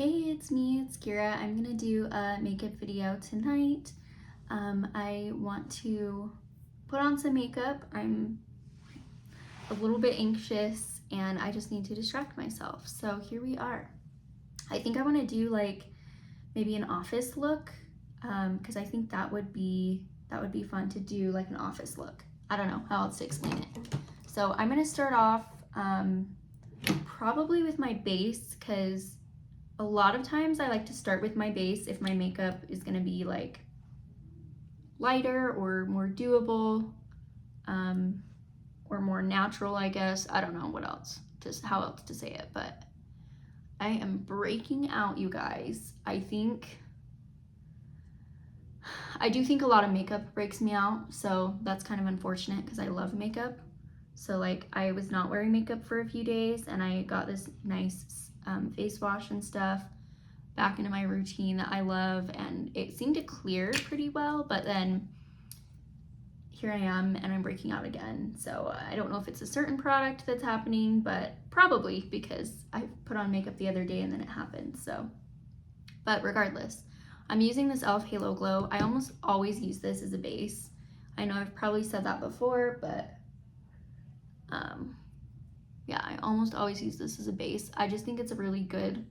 Hey, it's me, it's Kira. I'm gonna do a makeup video tonight. I want to put on some makeup. I'm a little bit anxious and I just need to distract myself. So here we are. I think I wanna do like maybe an office look because I think that would be fun to do, like an office look. I don't know how else to explain it. So I'm gonna start off probably with my base because a lot of times I like to start with my base if my makeup is gonna be like lighter or more doable, or more natural, I guess. I don't know what else, just how else to say it, but I am breaking out, you guys. I do think a lot of makeup breaks me out, so that's kind of unfortunate because I love makeup. So like I was not wearing makeup for a few days and I got this nice face wash and stuff back into my routine that I love, and it seemed to clear pretty well, but then here I am and I'm breaking out again. So I don't know if it's a certain product that's happening, but probably because I put on makeup the other day and then it happened. So, but regardless, I'm using this e.l.f. Halo Glow. I almost always use this as a base. I know I've probably said that before, but yeah, I almost always use this as a base. I just think it's a really good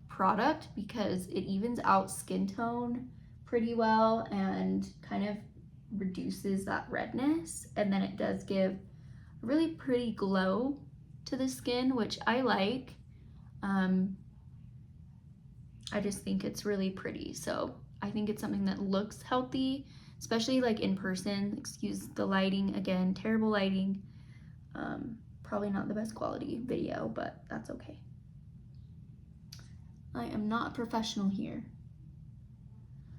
product because it evens out skin tone pretty well and kind of reduces that redness, and then it does give a really pretty glow to the skin, which I like. I just think it's really pretty, so I think it's something that looks healthy, especially like in person. Excuse the lighting again, terrible lighting. Probably not the best quality video, but that's okay. I am not a professional here.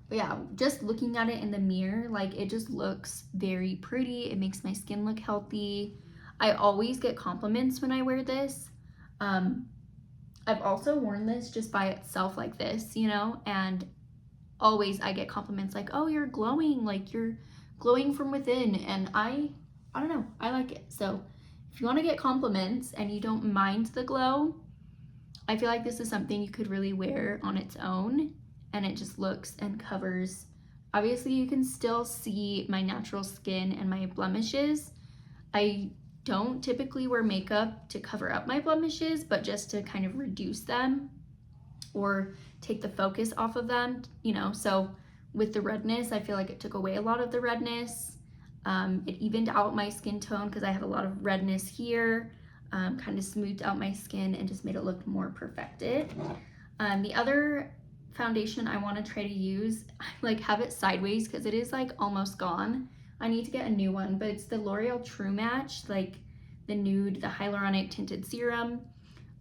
But yeah, just looking at it in the mirror, like it just looks very pretty. It makes my skin look healthy. I always get compliments when I wear this. I've also worn this just by itself like this, you know, and always I get compliments like, oh, you're glowing, like you're glowing from within. And I don't know, I like it. So if you want to get compliments and you don't mind the glow, I feel like this is something you could really wear on its own, and it just looks and covers. Obviously you can still see my natural skin and my blemishes. I don't typically wear makeup to cover up my blemishes, but just to kind of reduce them or take the focus off of them, you know. So with the redness, I feel like it took away a lot of the redness. It evened out my skin tone because I have a lot of redness here. Kind of smoothed out my skin and just made it look more perfected. The other foundation I want to try to use, I like have it sideways because it is like almost gone. I need to get a new one, but it's the L'Oreal True Match, like the nude, the hyaluronic tinted serum.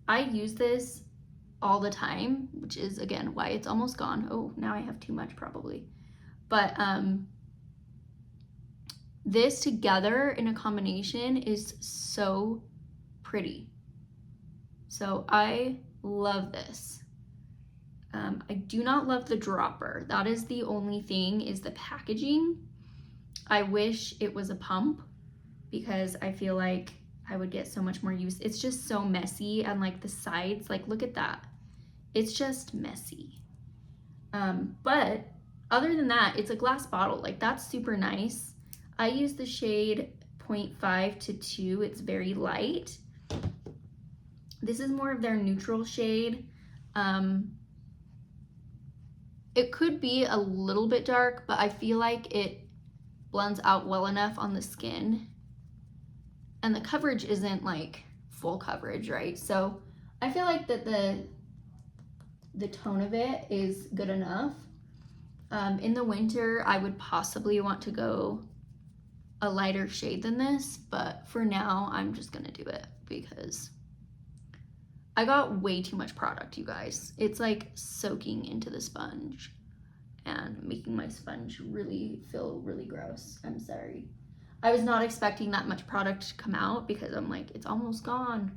I use this all the time, which is again why it's almost gone. Oh, now I have too much probably. But this together in a combination is so pretty. So I love this. I do not love the dropper. That is the only thing, is the packaging. I wish it was a pump because I feel like I would get so much more use. It's just so messy, and like the sides, like look at that. It's just messy. But other than that, it's a glass bottle. Like that's super nice. I use the shade 0.5 to 2. It's very light. This is more of their neutral shade. It could be a little bit dark, but I feel like it blends out well enough on the skin. And the coverage isn't like full coverage, right? So I feel like that the tone of it is good enough. In the winter, I would possibly want to go a lighter shade than this, but for now, I'm just gonna do it because I got way too much product, you guys. It's like soaking into the sponge and making my sponge really feel really gross. I'm sorry. I was not expecting that much product to come out because I'm like, it's almost gone.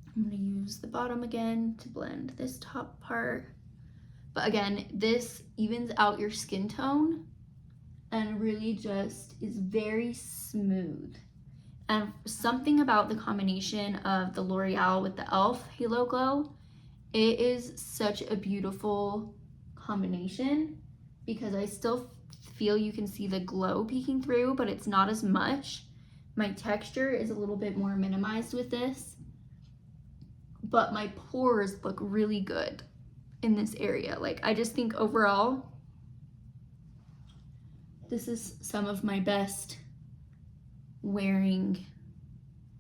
I'm gonna use the bottom again to blend this top part. But again, this evens out your skin tone and really just is very smooth. And something about the combination of the L'Oreal with the e.l.f. Halo Glow It is such a beautiful combination because I still feel you can see the glow peeking through, but it's not as much. My texture is a little bit more minimized with this, but my pores look really good in this area. Like, I just think overall, this is some of my best wearing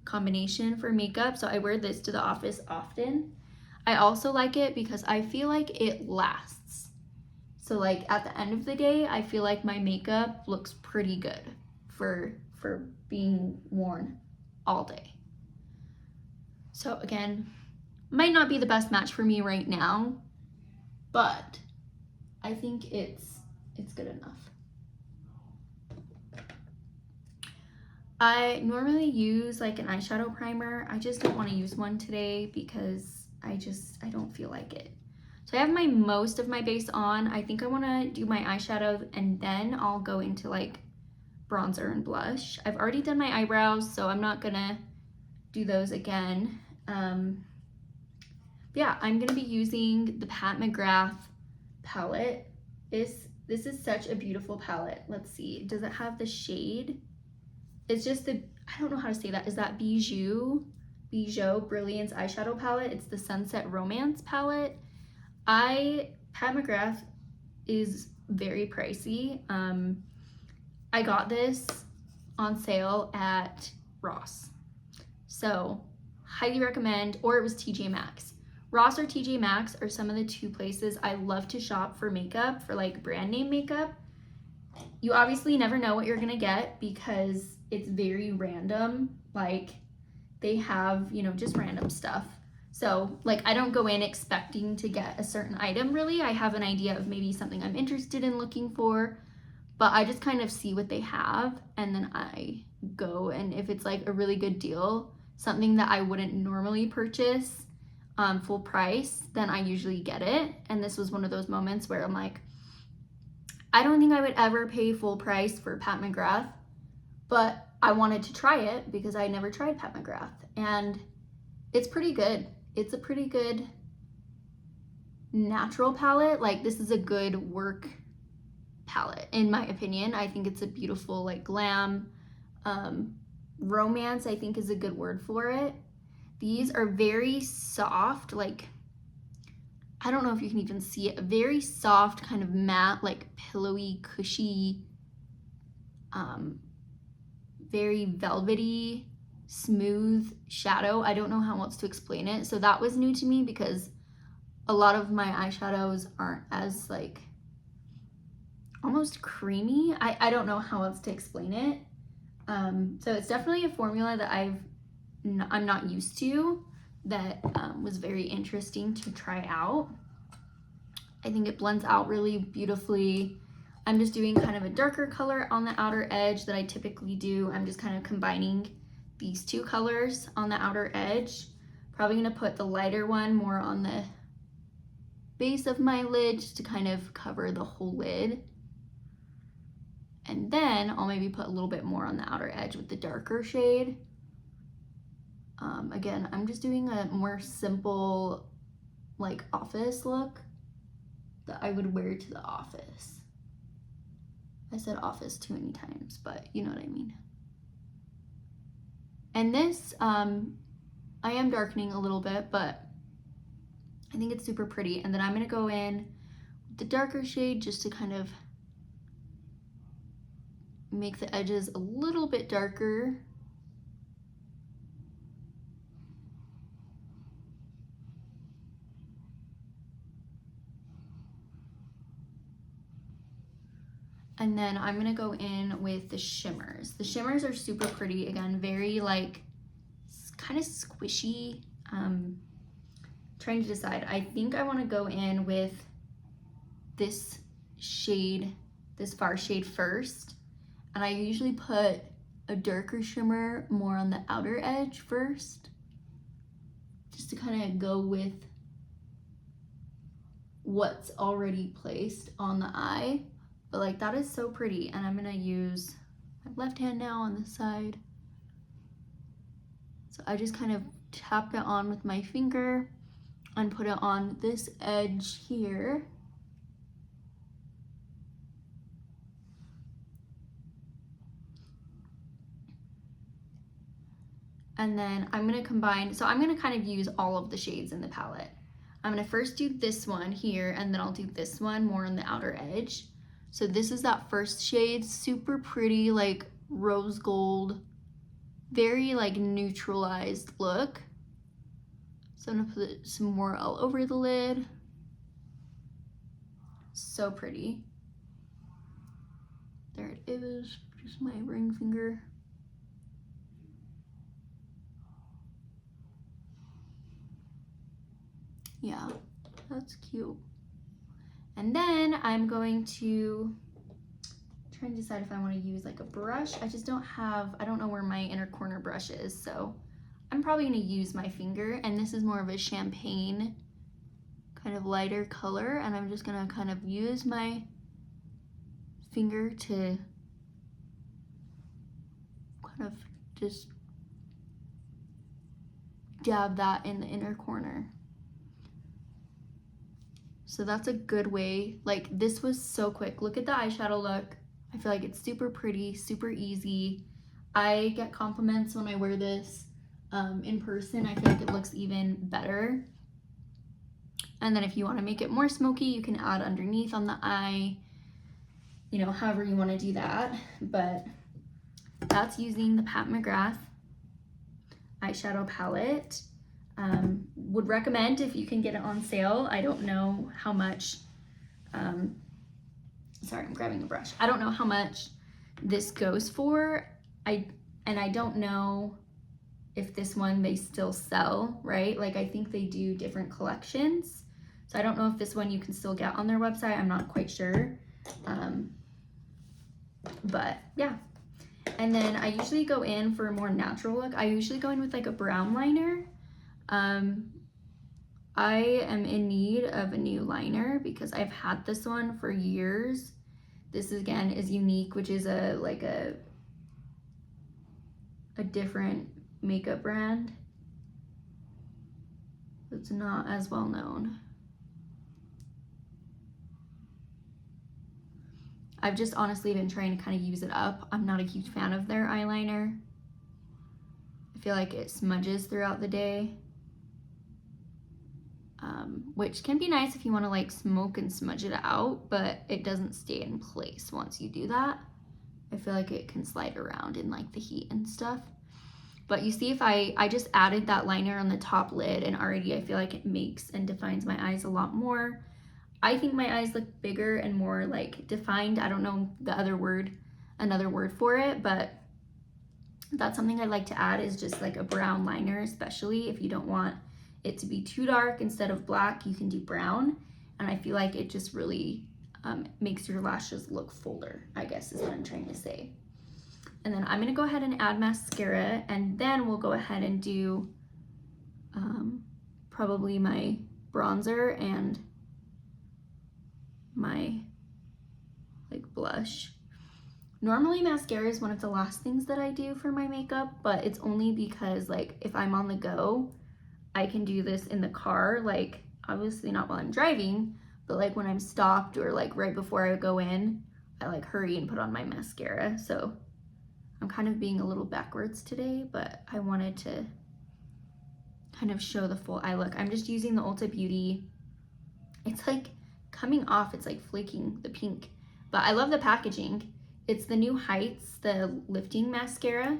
combination for makeup. So I wear this to the office often. I also like it because I feel like it lasts. So like at the end of the day, I feel like my makeup looks pretty good for being worn all day. So again, might not be the best match for me right now, but I think it's good enough. I normally use like an eyeshadow primer. I just don't want to use one today because I don't feel like it. So I have most of my base on. I think I want to do my eyeshadow and then I'll go into like bronzer and blush. I've already done my eyebrows, so I'm not gonna do those again. Yeah, I'm gonna be using the Pat McGrath palette. This is such a beautiful palette. Let's see, does it have the shade? It's just the, I don't know how to say that. Is that Bijou Brilliance eyeshadow palette? It's the Sunset Romance palette. Pat McGrath is very pricey. I got this on sale at Ross. So highly recommend, or it was TJ Maxx. Ross or TJ Maxx are some of the two places I love to shop for makeup, for like brand name makeup. You obviously never know what you're gonna get because it's very random. Like they have, you know, just random stuff. So like I don't go in expecting to get a certain item really. I have an idea of maybe something I'm interested in looking for, but I just kind of see what they have and then I go, and if it's like a really good deal, something that I wouldn't normally purchase full price, then I usually get it. And this was one of those moments where I'm like, I don't think I would ever pay full price for Pat McGrath, but I wanted to try it because I never tried Pat McGrath and it's pretty good. It's a pretty good natural palette. Like this is a good work palette in my opinion. I think it's a beautiful like glam, romance I think is a good word for it. These are very soft, like I don't know if you can even see it, a very soft kind of matte, like pillowy, cushy, very velvety, smooth shadow. I don't know how else to explain it. So that was new to me because a lot of my eyeshadows aren't as like almost creamy. I don't know how else to explain it. So it's definitely a formula that I'm not used to, that was very interesting to try out. I think it blends out really beautifully. I'm just doing kind of a darker color on the outer edge that I typically do. I'm just kind of combining these two colors on the outer edge. Probably gonna put the lighter one more on the base of my lid just to kind of cover the whole lid. And then I'll maybe put a little bit more on the outer edge with the darker shade. Again, I'm just doing a more simple like office look that I would wear to the office. I said office too many times, but you know what I mean. And this, I am darkening a little bit, but I think it's super pretty. And then I'm gonna go in with the darker shade just to kind of make the edges a little bit darker. And then I'm gonna go in with the shimmers. The shimmers are super pretty. Again, very like kind of squishy. Trying to decide. I think I wanna go in with this shade, this far shade first. And I usually put a darker shimmer more on the outer edge first, just to kind of go with what's already placed on the eye. But like that is so pretty, and I'm gonna use my left hand now on this side. So I just kind of tap it on with my finger. and put it on this edge here. And then I'm gonna combine, so I'm gonna kind of use all of the shades in the palette. I'm gonna first do this one here, and then I'll do this one more on the outer edge. So this is that first shade, super pretty, like rose gold, very like neutralized look. So I'm gonna put some more all over the lid. So pretty. There it is, just my ring finger. Yeah, that's cute. And then I'm going to try and decide if I want to use like a brush. I don't know where my inner corner brush is, so I'm probably going to use my finger, and this is more of a champagne kind of lighter color, and I'm just going to kind of use my finger to kind of just dab that in the inner corner. So that's a good way. Like, this was so quick. Look at the eyeshadow look. I feel like it's super pretty, super easy. I get compliments when I wear this in person. I feel like it looks even better. And then if you want to make it more smoky, you can add underneath on the eye, you know, however you want to do that. But that's using the Pat McGrath eyeshadow palette. Would recommend if you can get it on sale. I don't know how much, sorry, I'm grabbing a brush. I don't know how much this goes for. I don't know if this one they still sell, right? Like, I think they do different collections. So I don't know if this one you can still get on their website. I'm not quite sure. But yeah. And then I usually go in for a more natural look. I usually go in with like a brown liner. I am in need of a new liner because I've had this one for years. This again is Younique, which is a different makeup brand. It's not as well known. I've just honestly been trying to kind of use it up. I'm not a huge fan of their eyeliner. I feel like it smudges throughout the day. Which can be nice if you want to like smoke and smudge it out, but it doesn't stay in place once you do that. I feel like it can slide around in like the heat and stuff. But you see, if I just added that liner on the top lid, and already I feel like it makes and defines my eyes a lot more. I think my eyes look bigger and more like defined. I don't know another word for it, but that's something I like to add, is just like a brown liner, especially if you don't want it to be too dark. Instead of black, you can do brown, and I feel like it just really makes your lashes look fuller, I guess is what I'm trying to say. And then I'm gonna go ahead and add mascara, and then we'll go ahead and do probably my bronzer and my like blush. Normally mascara is one of the last things that I do for my makeup, but it's only because like if I'm on the go, I can do this in the car, like obviously not while I'm driving, but like when I'm stopped or like right before I go in, I like hurry and put on my mascara. So I'm kind of being a little backwards today, but I wanted to kind of show the full eye look. I'm just using the Ulta Beauty. It's like coming off, it's like flaking the pink, but I love the packaging. It's the New Heights, the lifting mascara.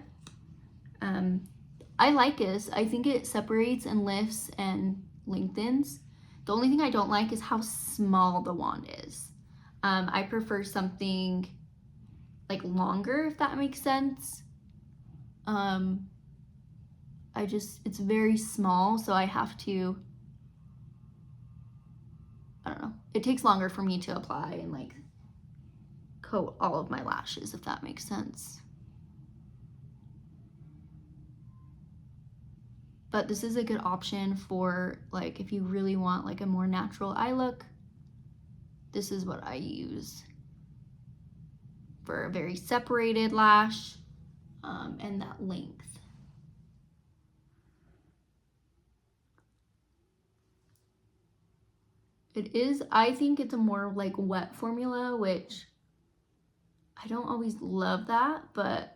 I like this. I think it separates and lifts and lengthens. The only thing I don't like is how small the wand is. I prefer something like longer, if that makes sense. It's very small, so I have to, I don't know. It takes longer for me to apply and like coat all of my lashes, if that makes sense. But this is a good option for like if you really want like a more natural eye look. This is what I use for a very separated lash and that length. It is, I think it's a more like wet formula, which I don't always love that, but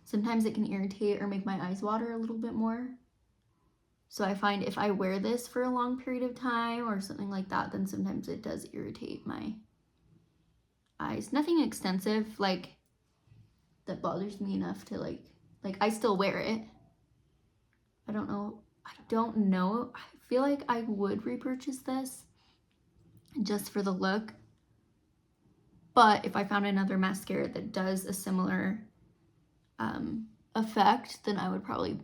sometimes it can irritate or make my eyes water a little bit more. So I find if I wear this for a long period of time or something like that, then sometimes it does irritate my eyes. Nothing extensive, like, that bothers me enough to like I still wear it. I don't know. I feel like I would repurchase this just for the look. But if I found another mascara that does a similar effect, then I would probably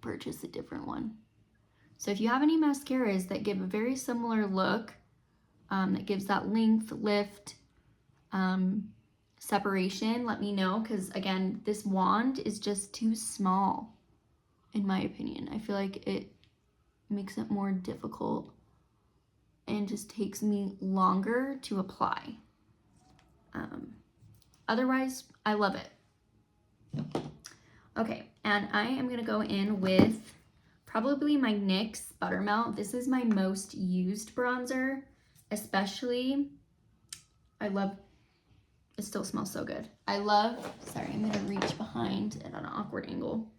purchase a different one. So if you have any mascaras that give a very similar look, that gives that length, lift, separation, let me know, because again, this wand is just too small in my opinion. I feel like it makes it more difficult and just takes me longer to apply. Otherwise, I love it. Okay, and I am gonna go in with probably my NYX Buttermelt. This is my most used bronzer, especially. I love, it still smells so good. Sorry, I'm gonna reach behind at an awkward angle.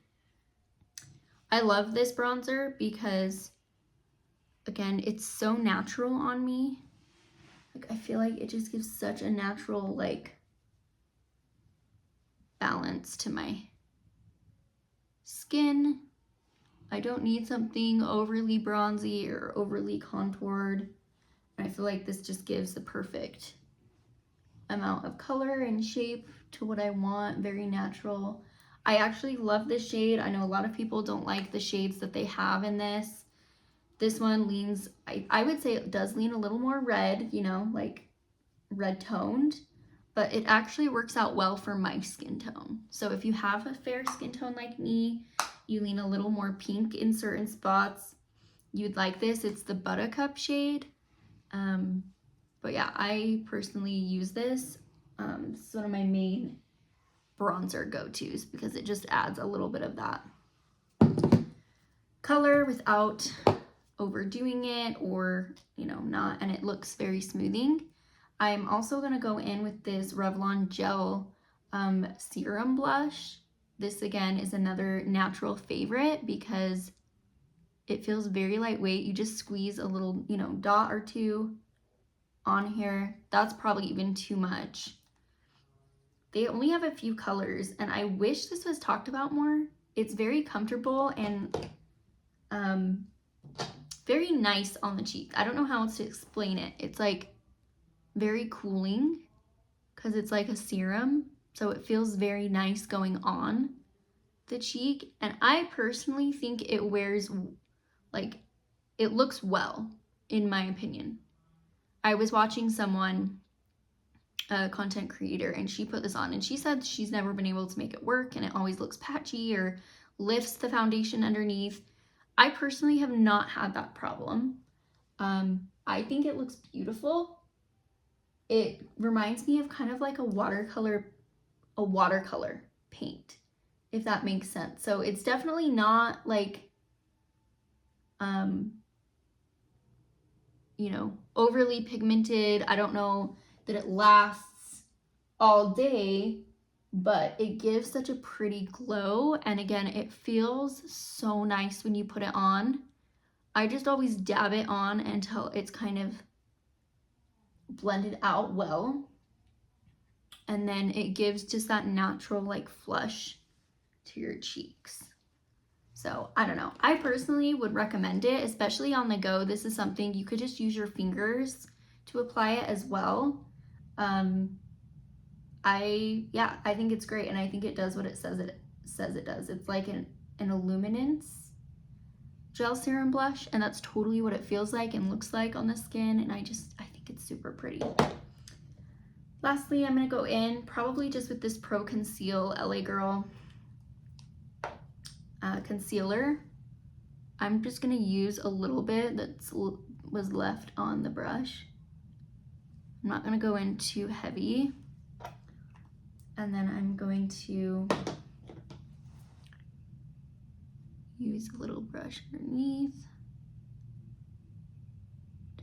I love this bronzer because, again, it's so natural on me. Like, I feel like it just gives such a natural, like, balance to my skin. I don't need something overly bronzy or overly contoured. I feel like this just gives the perfect amount of color and shape to what I want. Very natural. I actually love this shade. I know a lot of people don't like the shades that they have in this. This one leans, I would say it does lean a little more red, you know, like red toned, but it actually works out well for my skin tone. So if you have a fair skin tone like me, you lean a little more pink in certain spots, you'd like this. It's the Buttercup shade. But yeah, I personally use this. This is one of my main bronzer go-tos because it just adds a little bit of that color without overdoing it or, you know, not, and it looks very smoothing. I'm also going to go in with this Revlon Gel Serum Blush. This again is another natural favorite because it feels very lightweight. You just squeeze a little, you know, dot or two on here. That's probably even too much. They only have a few colors and I wish this was talked about more. It's very comfortable and very nice on the cheek. I don't know how else to explain it. It's like very cooling because it's like a serum. So it feels very nice going on the cheek. And I personally think it wears, like, it looks well, in my opinion. I was watching someone, a content creator, and she put this on and she said she's never been able to make it work and it always looks patchy or lifts the foundation underneath. I personally have not had that problem. I think it looks beautiful. It reminds me of kind of like a watercolor paint, if that makes sense. So it's definitely not like, you know, overly pigmented. I don't know that it lasts all day, but it gives such a pretty glow. And again, it feels so nice when you put it on. I just always dab it on until it's kind of blended out well. And then it gives just that natural like flush to your cheeks. So I don't know. I personally would recommend it, especially on the go. This is something you could just use your fingers to apply it as well. I think it's great, and I think it does what it says it does. It's like an Illuminance gel serum blush, and that's totally what it feels like and looks like on the skin, and I think it's super pretty. Lastly, I'm gonna go in probably just with this Pro Conceal LA Girl concealer. I'm just gonna use a little bit that was left on the brush. I'm not gonna go in too heavy. And then I'm going to use a little brush underneath.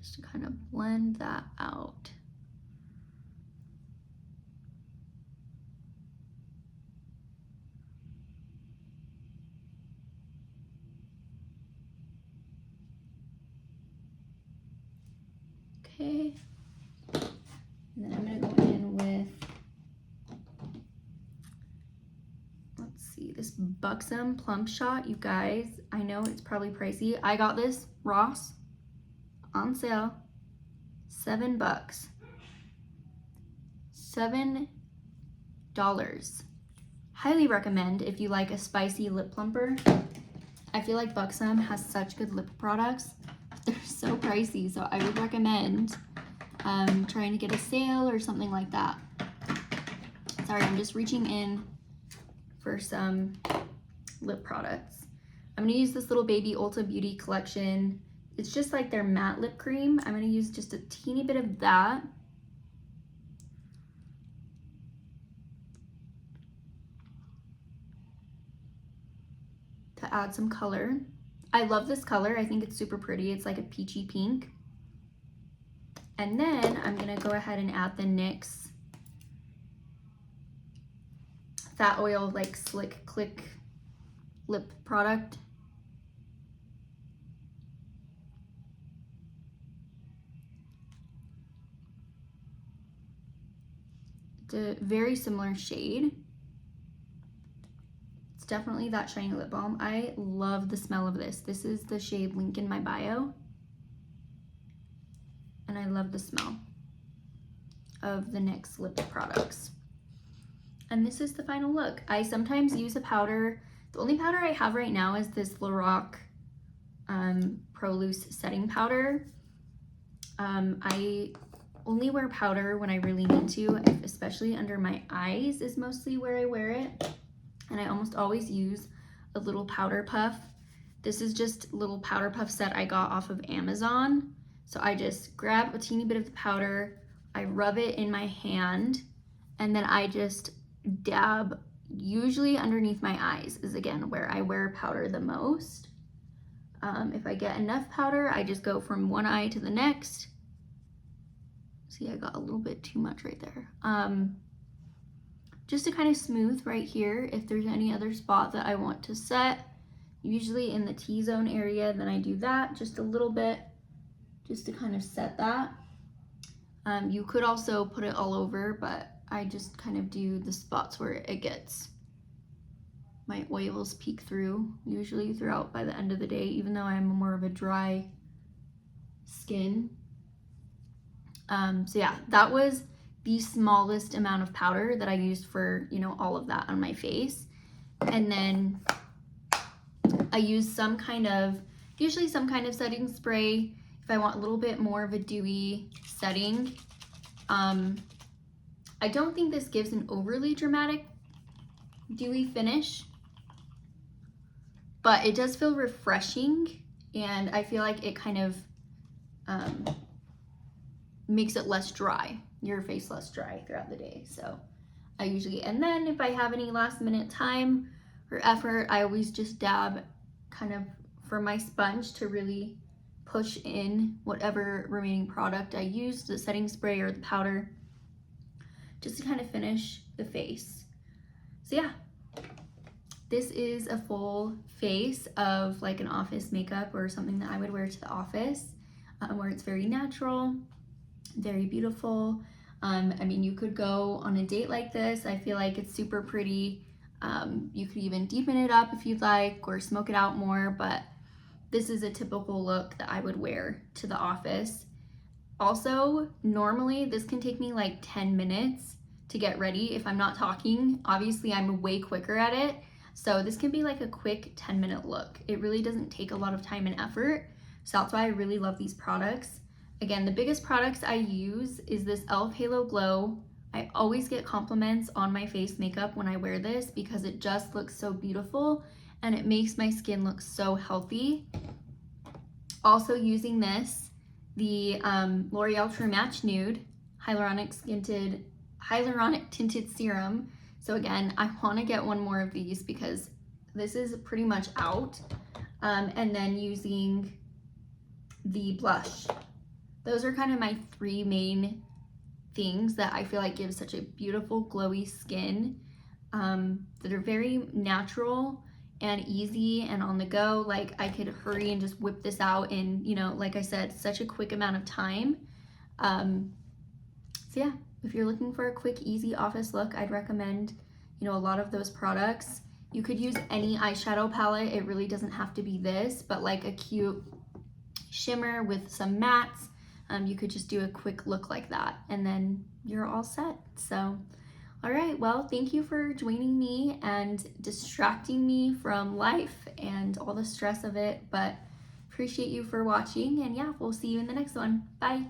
just to kind of blend that out. Okay, and then I'm gonna go in with, let's see, this Buxom Plump Shot. You guys, I know it's probably pricey. I got this Ross on sale, $7. $7. Highly recommend if you like a spicy lip plumper. I feel like Buxom has such good lip products. They're so pricey, so I would recommend trying to get a sale or something like that. Sorry, I'm just reaching in for some lip products. I'm gonna use this little baby Ulta Beauty collection. It's just like their matte lip cream. I'm gonna use just a teeny bit of that. To add some color. I love this color. I think it's super pretty. It's like a peachy pink. And then I'm gonna go ahead and add the NYX Fat Oil like Slick Click lip product. It's a very similar shade. It's definitely that shiny lip balm. I love the smell of this. This is the shade Link in My Bio. And I love the smell of the NYX lip products. And this is the final look. I sometimes use a powder. The only powder I have right now is this Lorac Pro Loose setting powder. I only wear powder when I really need to, especially under my eyes is mostly where I wear it. And I almost always use a little powder puff. This is just a little powder puff set I got off of Amazon. So I just grab a teeny bit of the powder, I rub it in my hand, and then I just dab, usually underneath my eyes is again where I wear powder the most. If I get enough powder, I just go from one eye to the next. See, I got a little bit too much right there. Just to kind of smooth right here if there's any other spot that I want to set. Usually in the T-zone area, then I do that just a little bit just to kind of set that. You could also put it all over, but I just kind of do the spots where it gets, my oils peek through usually throughout by the end of the day, even though I'm more of a dry skin. So yeah, that was the smallest amount of powder that I used for, you know, all of that on my face. And then I use some kind of, usually some kind of setting spray if I want a little bit more of a dewy setting. I don't think this gives an overly dramatic dewy finish, but it does feel refreshing, and I feel like it kind of makes it less dry, your face less dry throughout the day. So I usually, and then if I have any last minute time or effort, I always just dab kind of for my sponge to really push in whatever remaining product I used, the setting spray or the powder, just to kind of finish the face. So yeah, this is a full face of like an office makeup or something that I would wear to the office, where it's very natural, very beautiful. I mean, you could go on a date like this. I feel like it's super pretty. You could even deepen it up if you'd like, or smoke it out more, but this is a typical look that I would wear to the office. Also, normally this can take me like 10 minutes to get ready if I'm not talking. Obviously, I'm way quicker at it. So this can be like a quick 10-minute look. It really doesn't take a lot of time and effort. So that's why I really love these products. Again, the biggest products I use is this e.l.f. Halo Glow. I always get compliments on my face makeup when I wear this because it just looks so beautiful and it makes my skin look so healthy. Also using this, the L'Oreal True Match Nude Hyaluronic Tinted Serum. So again, I want to get one more of these because this is pretty much out. And then using the blush those are kind of my three main things that I feel like give such a beautiful glowy skin, that are very natural and easy and on the go. Like I could hurry and just whip this out in, you know, like I said, such a quick amount of time. So yeah, if you're looking for a quick, easy office look, I'd recommend, you know, a lot of those products. You could use any eyeshadow palette. It really doesn't have to be this, but like a cute shimmer with some mattes. You could just do a quick look like that and then you're all set. So, all right, well, thank you for joining me and distracting me from life and all the stress of it, but appreciate you for watching, and yeah, we'll see you in the next one. Bye.